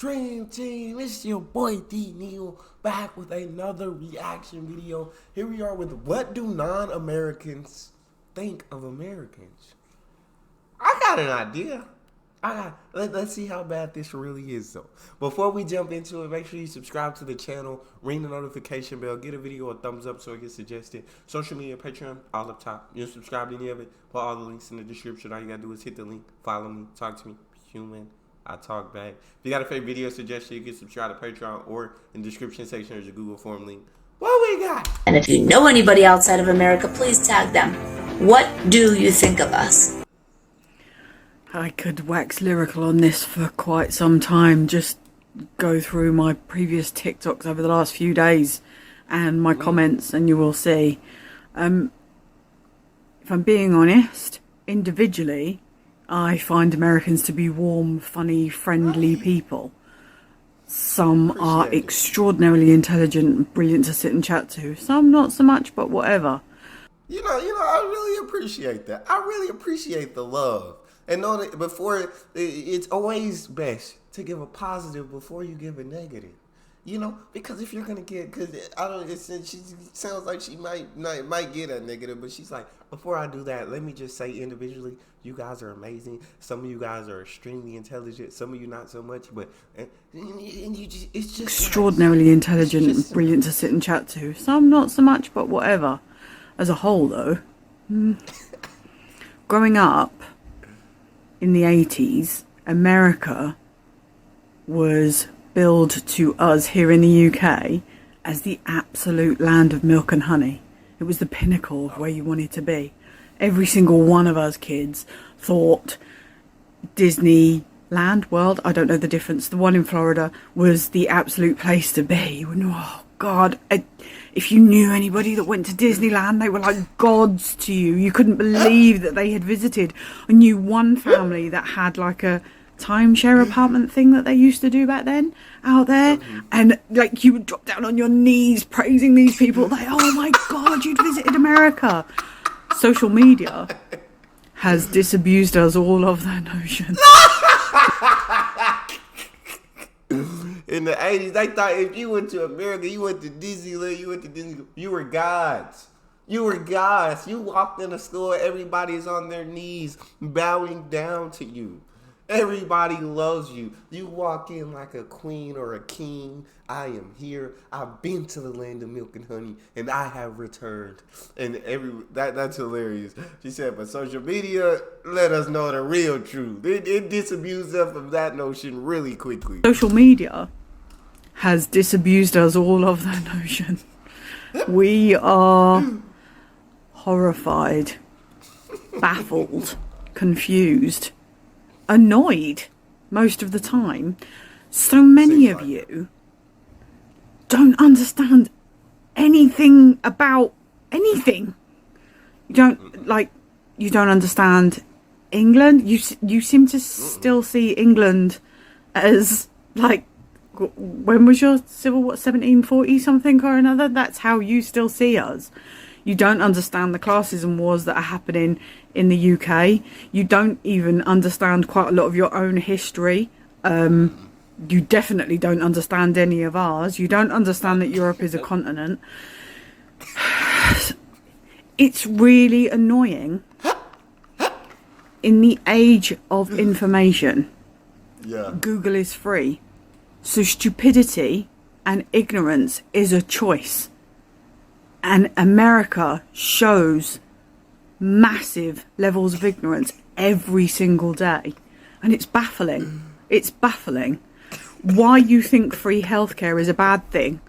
Dream Team, it's your boy D Neal back with another reaction video. Here we are with what do non-Americans think of Americans? I got an idea. Let's see how bad this really is though. Before we jump into it, make sure you subscribe to the channel, ring the notification bell, get a video a thumbs up so it gets suggested. Social media, Patreon, all up top. You don't subscribe to any of it, put all the links in the description. All you gotta do is hit the link, follow me, talk to me, human. I talk back. If you got a favorite video suggestion, you can subscribe to Patreon or in the description section there's a Google form link. What we got? And if you know anybody outside of America, please tag them. What do you think of us? I could wax lyrical on this for quite some time. Just go through my previous TikToks over the last few days and my comments and you will see. If I'm being honest, individually, I find Americans to be warm, funny, friendly people. Some are extraordinarily intelligent and brilliant to sit and chat to. Some not so much, but whatever. You know, I really appreciate that. I really appreciate the love. And know that before, it's always best to give a positive before you give a negative. You know, because if you're gonna get, because I don't, she sounds like she might get a negative, but she's like, before I do that, let me just say individually, you guys are amazing. Some of you guys are extremely intelligent. Some of you not so much, but and you just, it's just extraordinarily nice. intelligent and brilliant to sit and chat to. Some not so much, but whatever. As a whole, though, growing up in the 80s, America was billed to us here in the UK as the absolute land of milk and honey. It was the pinnacle of where you wanted to be. Every single one of us kids thought Disneyland, World, I don't know the difference, the one in Florida was the absolute place to be. Oh God, if you knew anybody that went to Disneyland, they were like gods to you. You couldn't believe that they had visited. I knew one family that had like a timeshare apartment thing that they used to do back then out there, and like you would drop down on your knees praising these people like, oh my God, you'd visited America. Social media has disabused us all of that notion. In the 80s, they thought if you went to America, you went to Disneyland, you went to Disney, you were gods. You were gods. You walked in a store, everybody's on their knees bowing down to you. Everybody loves you. You walk in like a queen or a king. I am here. I've been to the land of milk and honey, and I have returned. And that's hilarious. She said, but social media let us know the real truth. It disabused us of that notion really quickly. Social media has disabused us all of that notion. We are horrified, baffled, confused, annoyed most of the time. So many of you don't understand anything about anything. You don't understand England. You seem to still see England as like, when was your civil war, 1740 something or another? That's how you still see us. You don't understand the classism wars that are happening in the UK. You don't even understand quite a lot of your own history. You definitely don't understand any of ours. You don't understand that Europe is a continent. It's really annoying. In the age of information, Google is free. So stupidity and ignorance is a choice. And America shows massive levels of ignorance every single day. And it's baffling. It's baffling. Why you think free healthcare is a bad thing,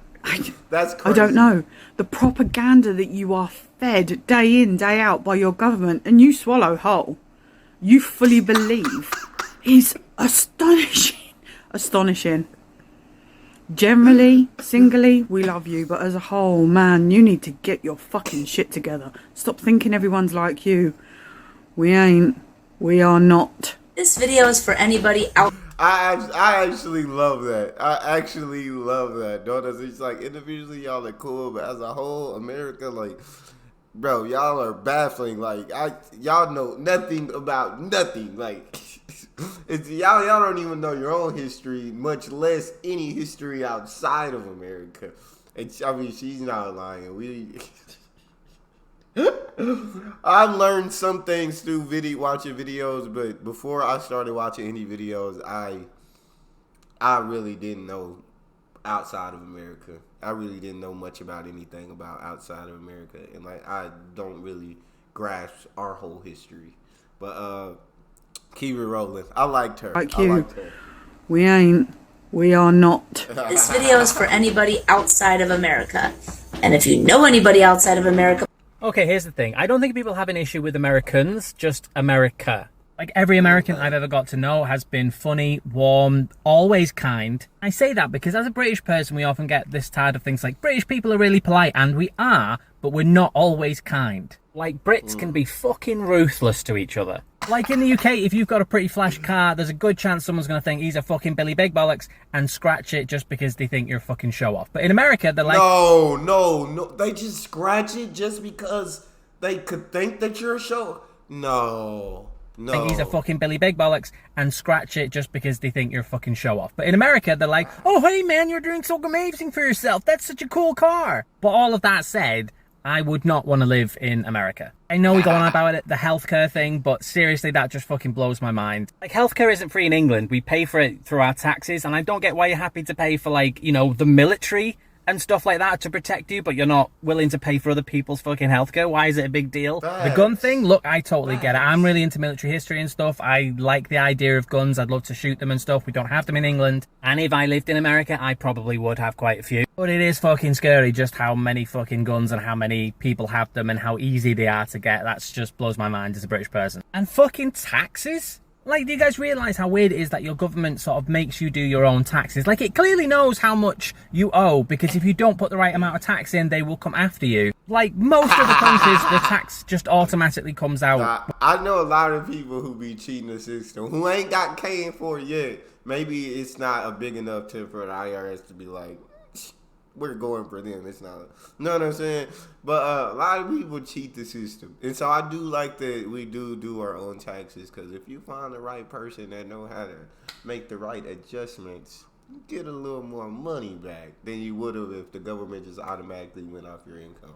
That's crazy. I don't know. The propaganda that you are fed day in, day out by your government, and you swallow whole, you fully believe, is astonishing. Astonishing. Generally, singly, we love you, but as a whole, man, you need to get your fucking shit together. Stop thinking everyone's like you. We ain't. We are not. This video is for anybody out. I actually love that. I actually love that. It's like individually y'all are cool, but as a whole, America, like, bro, y'all are baffling. Like, y'all know nothing about nothing. Like, Y'all don't even know your own history, much less any history outside of America. I mean, she's not lying. I've learned some things through watching videos, but before I started watching any videos, I really didn't know outside of America. I really didn't know much about anything about outside of America, and like I don't really grasp our whole history. But keep it rolling. I liked her. Like I you. liked her. We ain't. We are not. This video is for anybody outside of America. And if you know anybody outside of America, Okay, here's the thing. I don't think people have an issue with Americans, just America. Like, every American I've ever got to know has been funny, warm, always kind. I say that because as a British person, we often get this tired of things like, British people are really polite, and we are, but we're not always kind. Like, Brits can be fucking ruthless to each other. Like, in the UK, if you've got a pretty flash car, there's a good chance someone's going to think he's a fucking Billy Big Bollocks and scratch it just because they think you're a fucking show-off. But in America, they're like... No. They just scratch it just because they could think that you're a show. No. Think he's a fucking Billy Big Bollocks and scratch it just because they think you're a fucking show-off. But in America, they're like, oh, hey, man, you're doing so amazing for yourself. That's such a cool car. But all of that said... I would not want to live in America. I know we go on about it, the healthcare thing, but seriously, that just fucking blows my mind. Like, healthcare isn't free in England. We pay for it through our taxes, and I don't get why you're happy to pay for, like, you know, the military and stuff like that to protect you, but you're not willing to pay for other people's fucking healthcare. Why is it a big deal? The gun thing, look, I totally get it. I'm really into military history and stuff. I like the idea of guns. I'd love to shoot them and stuff. We don't have them in England. And if I lived in America, I probably would have quite a few. But it is fucking scary just how many fucking guns and how many people have them and how easy they are to get. That's just blows my mind as a British person. And fucking taxes? Like, do you guys realise how weird it is that your government sort of makes you do your own taxes? Like, it clearly knows how much you owe, because if you don't put the right amount of tax in, they will come after you. Like, most other countries, the tax just automatically comes out. I know a lot of people who be cheating the system, who ain't got K for it yet. Maybe it's not a big enough tip for the IRS to be like, we're going for them. It's not. You know what I'm saying? But a lot of people cheat the system. And so I do like that we do our own taxes, because if you find the right person that know how to make the right adjustments, you get a little more money back than you would have if the government just automatically went off your income.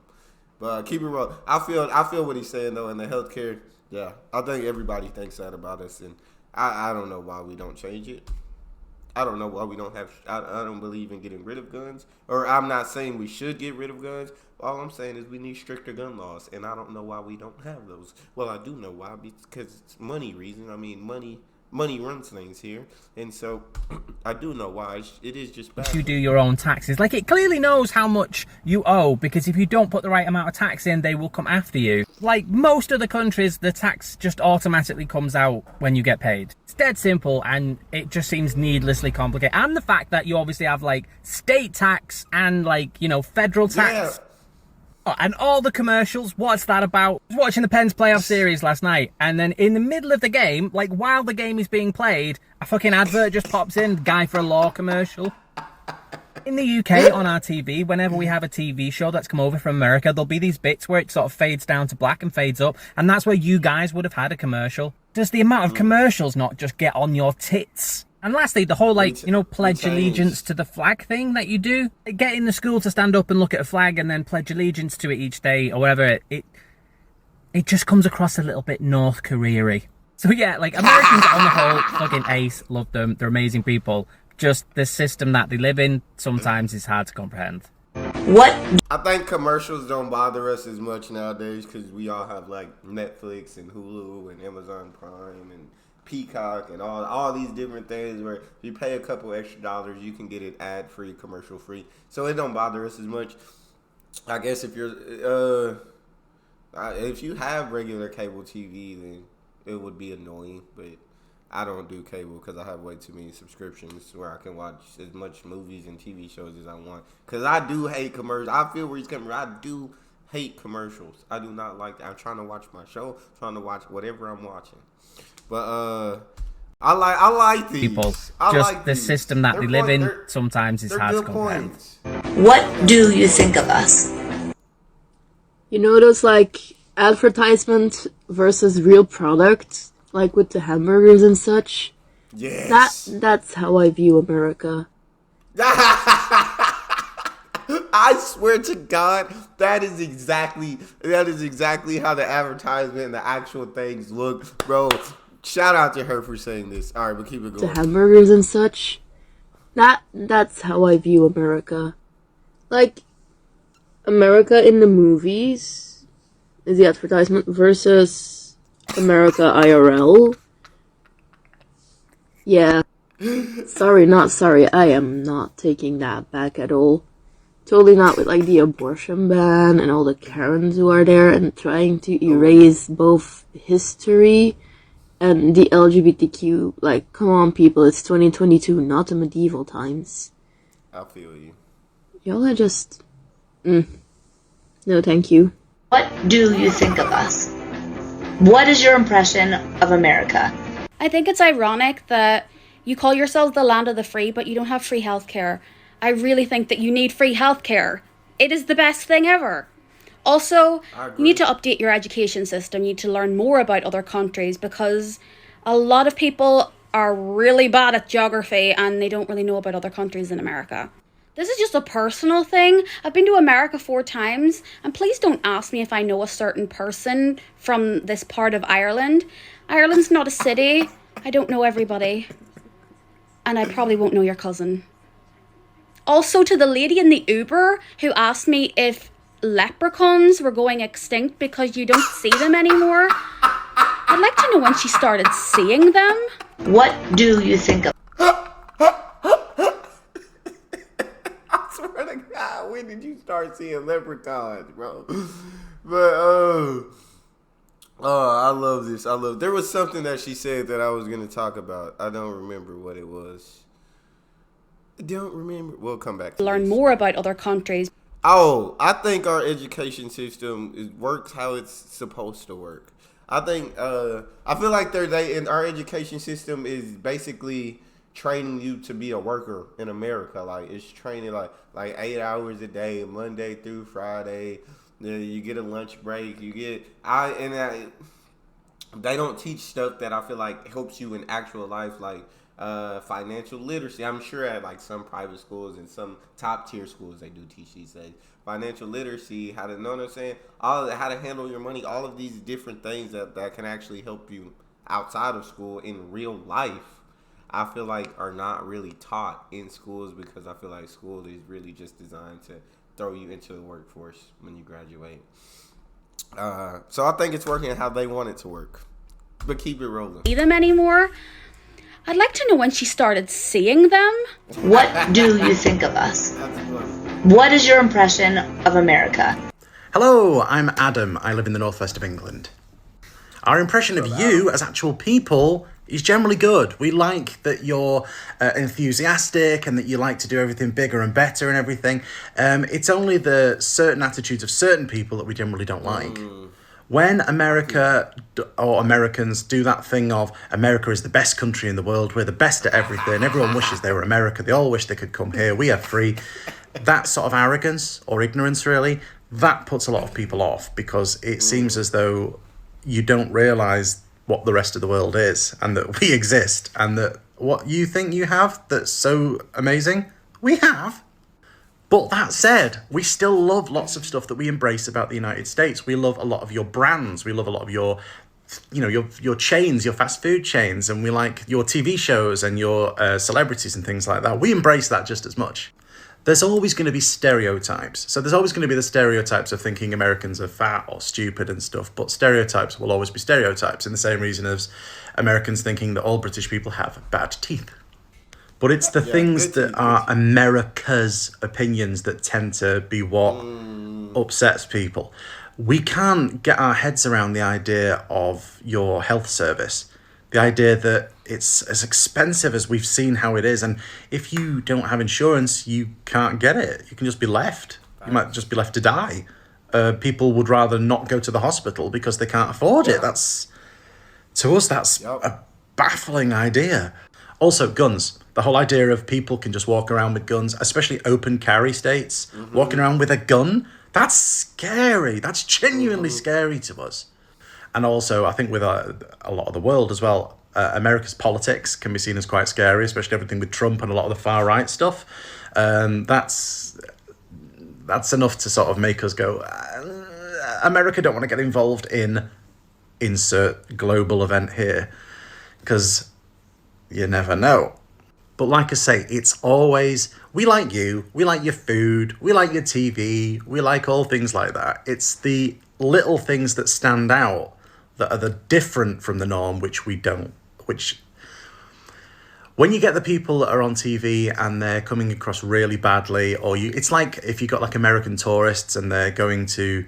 But keep it rolling. I feel what he's saying, though, in the healthcare. Yeah, I think everybody thinks that about us, and I don't know why we don't change it. I don't know why we don't have... I don't believe in getting rid of guns. Or I'm not saying we should get rid of guns. All I'm saying is we need stricter gun laws. And I don't know why we don't have those. Well, I do know why. Because it's money reason. I mean, money runs things here. And so I do know why. It is just bad. You do your own taxes. Like, it clearly knows how much you owe, because if you don't put the right amount of tax in, they will come after you. Like, most other countries, the tax just automatically comes out when you get paid. It's dead simple, and it just seems needlessly complicated. And the fact that you obviously have, like, state tax and, like, you know, federal tax. Yeah. And all the commercials, what's that about? I was watching the Pens playoff series last night, and then in the middle of the game, like while the game is being played, a fucking advert just pops in, Guy for a Law commercial. In the UK, on our TV, whenever we have a TV show that's come over from America, there'll be these bits where it sort of fades down to black and fades up, and that's where you guys would have had a commercial. Does the amount of commercials not just get on your tits? And lastly, the whole, like, you know, pledge allegiance to the flag thing that you do. Get in the school to stand up and look at a flag and then pledge allegiance to it each day or whatever. It just comes across a little bit North Korea-y. So yeah, like, Americans on the whole, fucking ace, love them, they're amazing people. Just the system that they live in sometimes is hard to comprehend. what I think commercials don't bother us as much nowadays because we all have, like, Netflix and Hulu and Amazon Prime and Peacock and all these different things where if you pay a couple extra dollars, you can get it ad-free, commercial-free. So it don't bother us as much. I guess if you have regular cable TV, then it would be annoying. But I don't do cable because I have way too many subscriptions where I can watch as much movies and TV shows as I want. Because I do hate commercials. I feel where he's coming from. I do hate commercials. I do not like that. I'm trying to watch my show, trying to watch whatever I'm watching. But I like these People, I just like the these. system that they live in They're- sometimes is they're hard to good comprehend. points. what do you think of us? You know those like advertisement versus real products, like with the hamburgers and such? Yes. That's how I view America. I swear to God, that is exactly how the advertisement and the actual things look, bro. Shout out to her for saying this. All right, but keep it The going. hamburgers and such. That's how I view America. Like, America in the movies is the advertisement versus America IRL. Yeah. Sorry, not sorry. I am not taking that back at all. Totally not with like the abortion ban and all the Karens who are there and trying to erase both history and the LGBTQ. Like, come on, people, it's 2022, not the medieval times. I feel you. Y'all are just. No, thank you. What do you think of us? What is your impression of America? I think it's ironic that you call yourselves the land of the free, but you don't have free healthcare. I really think that you need free healthcare. It is the best thing ever. Also, you need to update your education system. You need to learn more about other countries because a lot of people are really bad at geography and they don't really know about other countries in America. This is just a personal thing. I've been to America 4 times, and please don't ask me if I know a certain person from this part of Ireland. Ireland's not a city. I don't know everybody. And I probably won't know your cousin. Also, to the lady in the Uber who asked me if leprechauns were going extinct because you don't see them anymore, I'd like to know when she started seeing them. What do you think of? I swear to God, when did you start seeing leprechauns, bro? But I love this. There was something that she said that I was gonna talk about. I don't remember what it was. Don't remember. We'll come back to Learn this. more about other countries. Oh, I think our education system works how it's supposed to work. I think I feel like in our education system is basically training you to be a worker in America. Like it's training like 8 hours a day, Monday through Friday. You get a lunch break. They don't teach stuff that I feel like helps you in actual life, like financial literacy. I'm sure at like some private schools and some top tier schools they do teach these things. Financial literacy, how to know what I'm saying, how to handle your money, all of these different things that can actually help you outside of school in real life. I feel like are not really taught in schools because I feel like school is really just designed to throw you into the workforce when you graduate. So I think it's working how they want it to work. But keep it rolling. See them anymore? I'd like to know when she started seeing them. What do you think of us? That's funny. What is your impression of America? Hello, I'm Adam. I live in the northwest of England. Our impression of you as actual people is generally good. We like that you're enthusiastic and that you like to do everything bigger and better and everything. It's only the certain attitudes of certain people that we generally don't like. When America or Americans do that thing of America is the best country in the world, we're the best at everything, everyone wishes they were America, they all wish they could come here, we are free. That sort of arrogance or ignorance, really, that puts a lot of people off because it seems as though you don't realise what the rest of the world is and that we exist and that what you think you have that's so amazing, we have. But that said, we still love lots of stuff that we embrace about the United States. We love a lot of your brands. We love a lot of your chains, your fast food chains, and we like your TV shows and your celebrities and things like that. We embrace that just as much. There's always going to be stereotypes. So there's always going to be the stereotypes of thinking Americans are fat or stupid and stuff, but stereotypes will always be stereotypes in the same reason as Americans thinking that all British people have bad teeth. But it's the things that are America's opinions that tend to be what upsets people. We can't get our heads around the idea of your health service. The idea that it's as expensive as we've seen how it is. And if you don't have insurance, you can't get it. You can just be left. You might just be left to die. People would rather not go to the hospital because they can't afford it. To us, that's a baffling idea. Also, guns. The whole idea of people can just walk around with guns, especially open carry states, walking around with a gun, that's scary. That's genuinely scary to us. And also, I think with a lot of the world as well, America's politics can be seen as quite scary, especially everything with Trump and a lot of the far right stuff. That's enough to sort of make us go, America don't want to get involved in insert global event here, because you never know. But like I say, it's always, we like you, we like your food, we like your TV, we like all things like that. It's the little things that stand out that are the different from the norm, which we don't, which when you get the people that are on TV and they're coming across really badly, or it's like if you got like American tourists and they're going to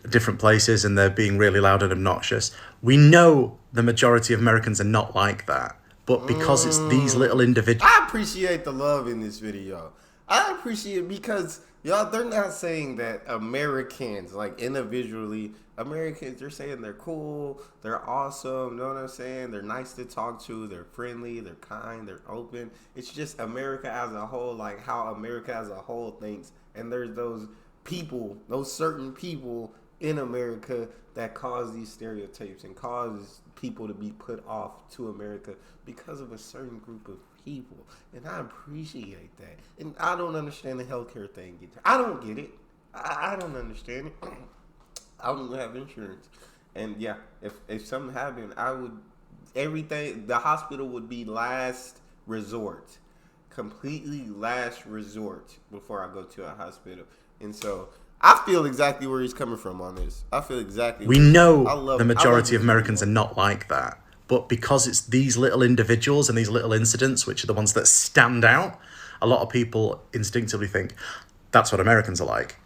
different places and they're being really loud and obnoxious. We know the majority of Americans are not like that, but because it's these little individuals. I appreciate the love in this video. I appreciate it because y'all, they're not saying that Americans, like individually, Americans, they're saying they're cool, they're awesome, you know what I'm saying? They're nice to talk to, they're friendly, they're kind, they're open. It's just America as a whole, like how America as a whole thinks. And there's those people, those certain people in America that cause these stereotypes and cause people to be put off to America because of a certain group of people. And I appreciate that. And I don't understand the healthcare thing either. I don't get it. I don't understand it. I don't have insurance. And yeah, if something happened, the hospital would be last resort. Completely last resort before I go to a hospital. And so I feel exactly where he's coming from on this. I feel exactly. We know the majority of Americans are not like that. But because it's these little individuals and these little incidents, which are the ones that stand out, a lot of people instinctively think that's what Americans are like.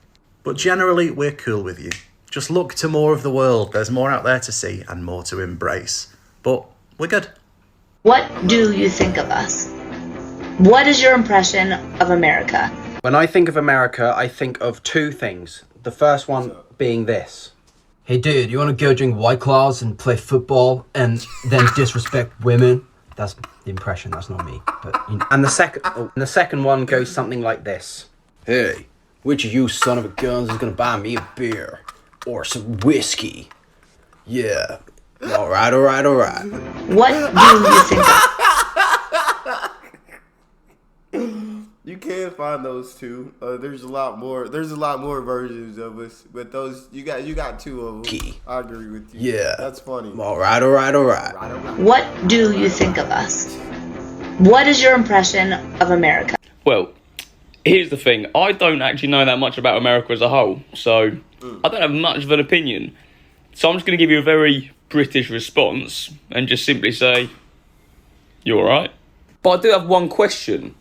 But generally, we're cool with you. Just look to more of the world. There's more out there to see and more to embrace. But we're good. What do you think of us? What is your impression of America? When I think of America, I think of two things. The first one being this. Hey dude, you wanna go drink White Claws and play football and then disrespect women? That's the impression, that's not me. But you know. And the second one goes something like this. Hey, which of you son of a guns is gonna buy me a beer? Or some whiskey? Yeah. Alright. What do you think of? You can find those two. There's a lot more. There's a lot more versions of us, but those you got two of them. Key. I agree with you. Yeah. That's funny. Alright. What do you think of us? What is your impression of America? Well, here's the thing. I don't actually know that much about America as a whole, so I don't have much of an opinion. So I'm just going to give you a very British response and just simply say, you're alright. But I do have one question.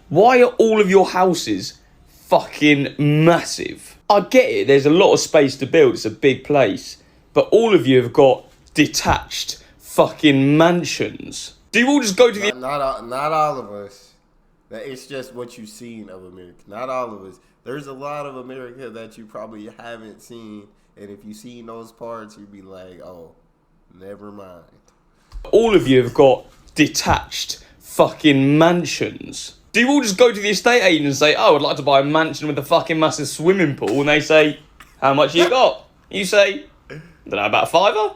Why are all of your houses fucking massive? I get it, there's a lot of space to build, it's a big place. But all of you have got detached fucking mansions. Do you all just go to the... Not all of us. It's just what you've seen of America. Not all of us. There's a lot of America that you probably haven't seen. And if you've seen those parts, you'd be like, oh, never mind. All of you have got detached fucking mansions. Do you all just go to the estate agent and say, oh, I'd like to buy a mansion with a fucking massive swimming pool? And they say, how much you got? You say, I don't know, about $5?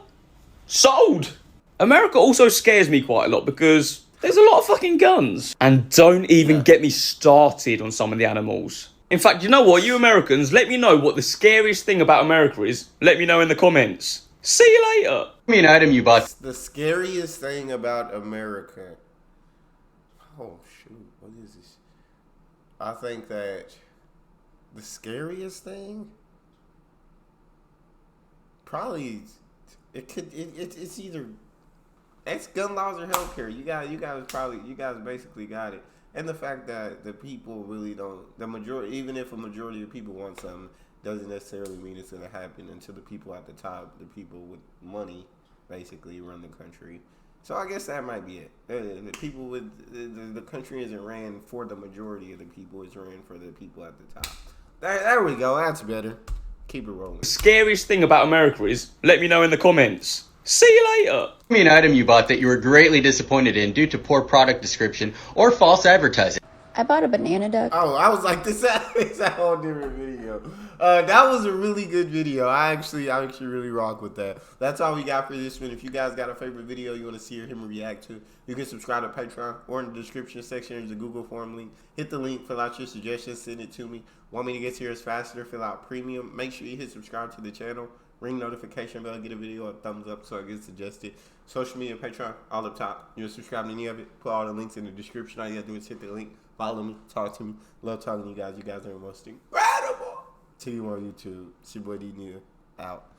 Sold! America also scares me quite a lot because there's a lot of fucking guns. And don't even get me started on some of the animals. In fact, you know what? You Americans, let me know what the scariest thing about America is. Let me know in the comments. See you later. Give me an item you bought. The scariest thing about America. Oh, shoot. What is this? I think that the scariest thing probably it's either it's gun laws or healthcare. You guys basically got it. And the fact that the people really don't, the majority, even if a majority of people want something, doesn't necessarily mean it's going to happen until the people at the top, the people with money, basically run the country. So I guess that might be it. The people with, the country isn't ran for the majority of the people, it's ran for the people at the top. There we go, that's better. Keep it rolling. The scariest thing about America is, let me know in the comments. See you later. Give me an item you bought that you were greatly disappointed in due to poor product description or false advertising. I bought a banana duck. Oh, I was like, this is a whole different video. That was a really good video. I actually really rock with that. That's all we got for this one. If you guys got a favorite video you want to see or him react to, you can subscribe to Patreon, or in the description section there's a Google form link. Hit the link, fill out your suggestions, send it to me. Want me to get to yours faster, fill out premium. Make sure you hit subscribe to the channel. Ring notification bell, get a video a thumbs up so it gets suggested. Social media, Patreon, all up top. You'll subscribe to any of it. Put all the links in the description. All you gotta do is hit the link. Follow me, talk to me. Love talking to you guys. You guys are the most incredible. See you on YouTube. It's your boy D Neal. Out.